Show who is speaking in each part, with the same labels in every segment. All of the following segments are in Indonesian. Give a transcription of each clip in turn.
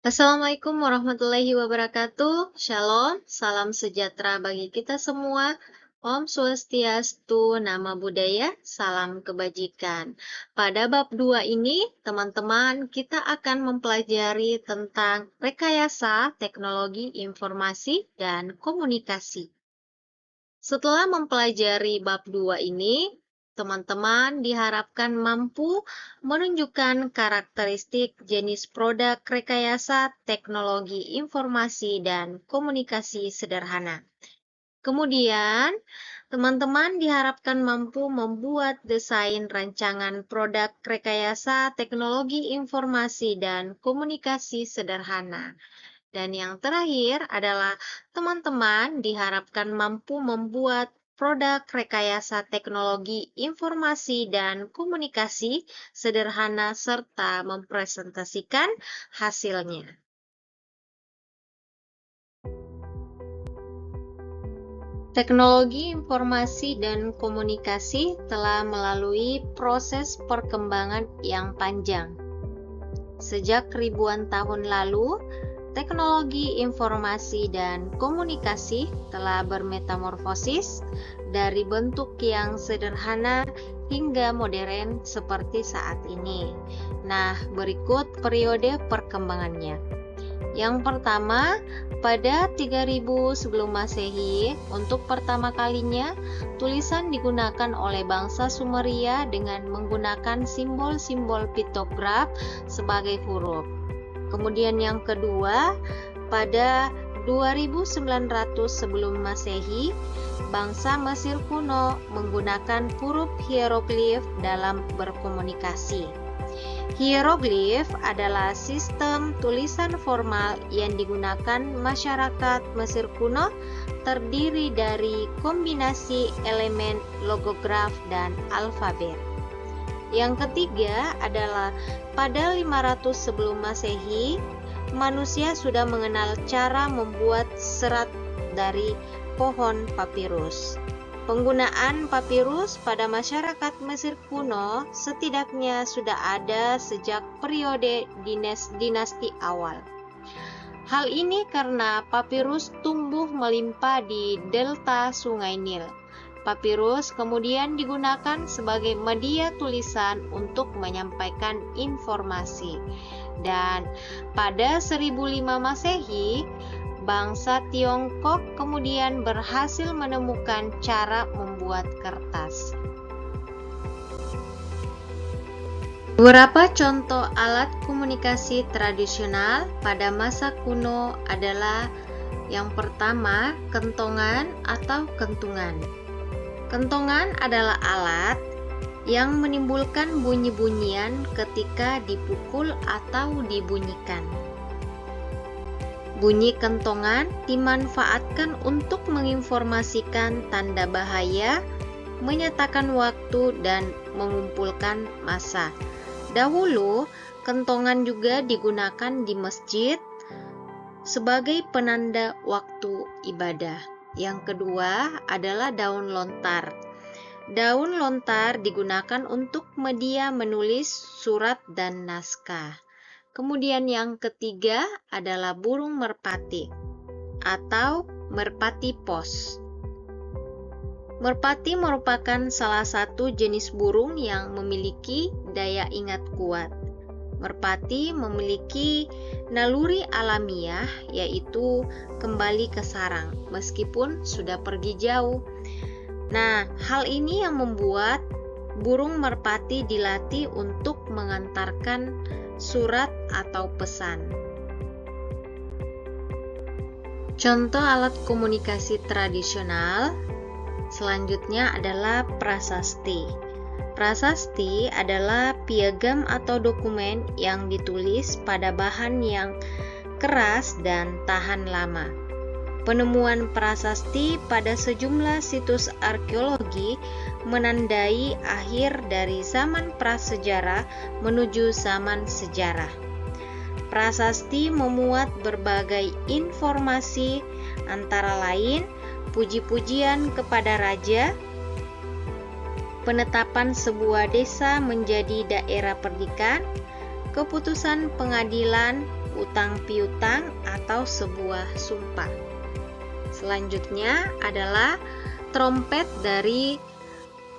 Speaker 1: Assalamualaikum warahmatullahi wabarakatuh. Shalom, salam sejahtera bagi kita semua. Om Swastiastu, Nama Budaya, salam kebajikan. Pada bab 2 ini, teman-teman, kita akan mempelajari tentang rekayasa teknologi informasi dan komunikasi. Setelah mempelajari bab 2 ini, teman-teman diharapkan mampu menunjukkan karakteristik jenis produk rekayasa teknologi informasi dan komunikasi sederhana. Kemudian, teman-teman diharapkan mampu membuat desain rancangan produk rekayasa teknologi informasi dan komunikasi sederhana. Dan yang terakhir adalah teman-teman diharapkan mampu membuat produk rekayasa teknologi informasi dan komunikasi sederhana serta mempresentasikan hasilnya. Teknologi informasi dan komunikasi telah melalui proses perkembangan yang panjang. Sejak ribuan tahun lalu, teknologi informasi dan komunikasi telah bermetamorfosis dari bentuk yang sederhana hingga modern seperti saat ini. Nah, berikut periode perkembangannya. Yang pertama, pada 3000 sebelum Masehi, untuk pertama kalinya tulisan digunakan oleh bangsa Sumeria dengan menggunakan simbol-simbol piktograf sebagai huruf. Kemudian yang kedua, pada 2900 sebelum Masehi, bangsa Mesir kuno menggunakan huruf hieroglif dalam berkomunikasi. Hieroglif adalah sistem tulisan formal yang digunakan masyarakat Mesir kuno, terdiri dari kombinasi elemen logograf dan alfabet. Yang ketiga adalah pada 500 sebelum Masehi, manusia sudah mengenal cara membuat serat dari pohon papirus. Penggunaan papirus pada masyarakat Mesir kuno setidaknya sudah ada sejak periode dinasti awal. Hal ini karena papirus tumbuh melimpah di delta Sungai Nil. Papirus kemudian digunakan sebagai media tulisan untuk menyampaikan informasi. Dan pada 1005 Masehi, bangsa Tiongkok kemudian berhasil menemukan cara membuat kertas. Beberapa contoh alat komunikasi tradisional pada masa kuno adalah yang pertama, kentongan atau kentungan. Kentongan adalah alat yang menimbulkan bunyi-bunyian ketika dipukul atau dibunyikan. Bunyi kentongan dimanfaatkan untuk menginformasikan tanda bahaya, menyatakan waktu, dan mengumpulkan massa. Dahulu, kentongan juga digunakan di masjid sebagai penanda waktu ibadah. Yang kedua adalah daun lontar. Daun lontar digunakan untuk media menulis surat dan naskah. Kemudian yang ketiga adalah burung merpati atau merpati pos. Merpati merupakan salah satu jenis burung yang memiliki daya ingat kuat. Merpati memiliki naluri alamiah, yaitu kembali ke sarang meskipun sudah pergi jauh. Nah, hal ini yang membuat burung merpati dilatih untuk mengantarkan surat atau pesan. Contoh alat komunikasi tradisional selanjutnya adalah prasasti. Prasasti adalah piagam atau dokumen yang ditulis pada bahan yang keras dan tahan lama. Penemuan prasasti pada sejumlah situs arkeologi menandai akhir dari zaman prasejarah menuju zaman sejarah. Prasasti memuat berbagai informasi, antara lain puji-pujian kepada raja, penetapan sebuah desa menjadi daerah perdikan, keputusan pengadilan, utang piutang atau sebuah sumpah. Selanjutnya adalah trompet dari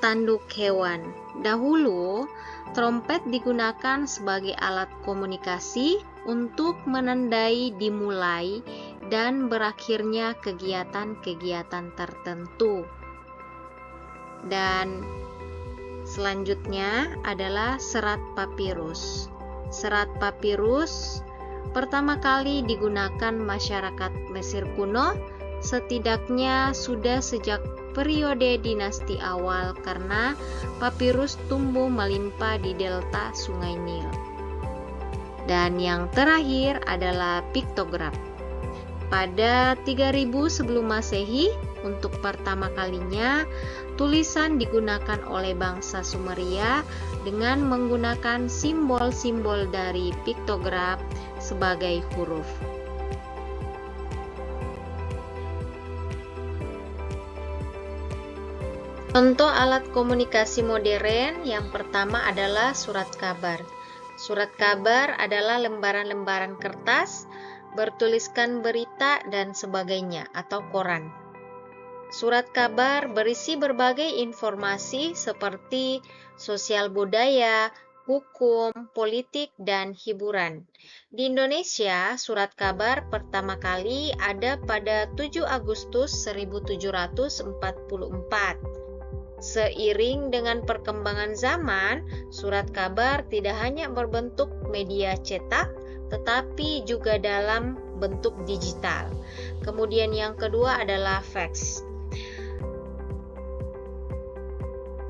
Speaker 1: tanduk hewan. Dahulu, trompet digunakan sebagai alat komunikasi untuk menandai dimulai dan berakhirnya kegiatan-kegiatan tertentu. Dan selanjutnya adalah serat papirus. Serat papirus pertama kali digunakan masyarakat Mesir kuno, setidaknya sudah sejak periode dinasti awal karena papirus tumbuh melimpah di delta Sungai Nil. Dan yang terakhir adalah piktograf. Pada 3000 sebelum Masehi, untuk pertama kalinya tulisan digunakan oleh bangsa Sumeria dengan menggunakan simbol-simbol dari piktograf sebagai huruf. Contoh alat komunikasi modern yang pertama adalah surat kabar. Surat kabar adalah lembaran-lembaran kertas bertuliskan berita dan sebagainya atau koran. Surat kabar berisi berbagai informasi seperti sosial budaya, hukum, politik, dan hiburan. Di Indonesia, surat kabar pertama kali ada pada 7 Agustus 1744. Seiring dengan perkembangan zaman, surat kabar tidak hanya berbentuk media cetak, tetapi juga dalam bentuk digital. Kemudian yang kedua adalah fax.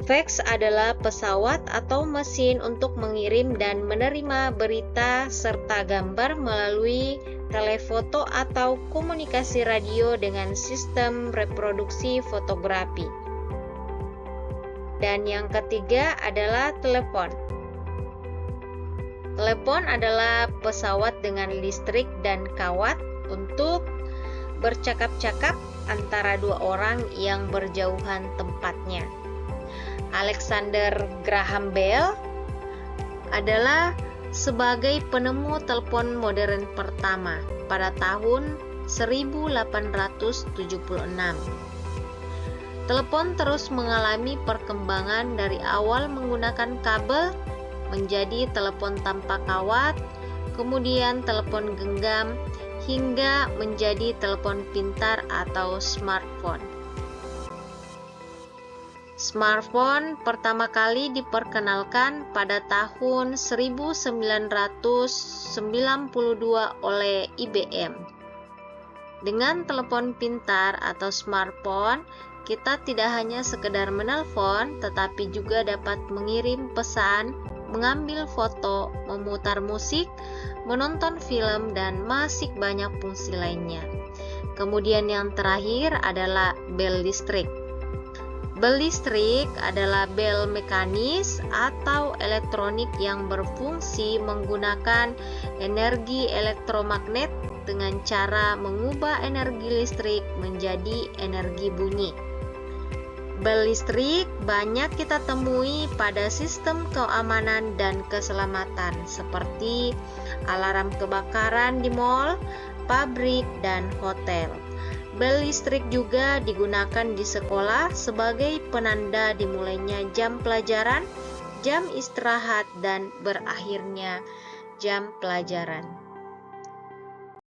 Speaker 1: Fax adalah pesawat atau mesin untuk mengirim dan menerima berita serta gambar melalui telefoto atau komunikasi radio dengan sistem reproduksi fotografi. Dan yang ketiga adalah telepon. Telepon adalah pesawat dengan listrik dan kawat untuk bercakap-cakap antara dua orang yang berjauhan tempatnya. Alexander Graham Bell adalah sebagai penemu telepon modern pertama pada tahun 1876. Telepon terus mengalami perkembangan dari awal menggunakan kabel menjadi telepon tanpa kawat, kemudian telepon genggam, hingga menjadi telepon pintar atau smartphone. Smartphone pertama kali diperkenalkan pada tahun 1992 oleh IBM. Dengan telepon pintar atau smartphone, kita tidak hanya sekedar menelpon, tetapi juga dapat mengirim pesan, mengambil foto, memutar musik, menonton film, dan masih banyak fungsi lainnya. Kemudian yang terakhir adalah bel listrik. Bel listrik adalah bel mekanis atau elektronik yang berfungsi menggunakan energi elektromagnet dengan cara mengubah energi listrik menjadi energi bunyi. Bel listrik banyak kita temui pada sistem keamanan dan keselamatan seperti alarm kebakaran di mal, pabrik, dan hotel. Bel listrik juga digunakan di sekolah sebagai penanda dimulainya jam pelajaran, jam istirahat, dan berakhirnya jam pelajaran.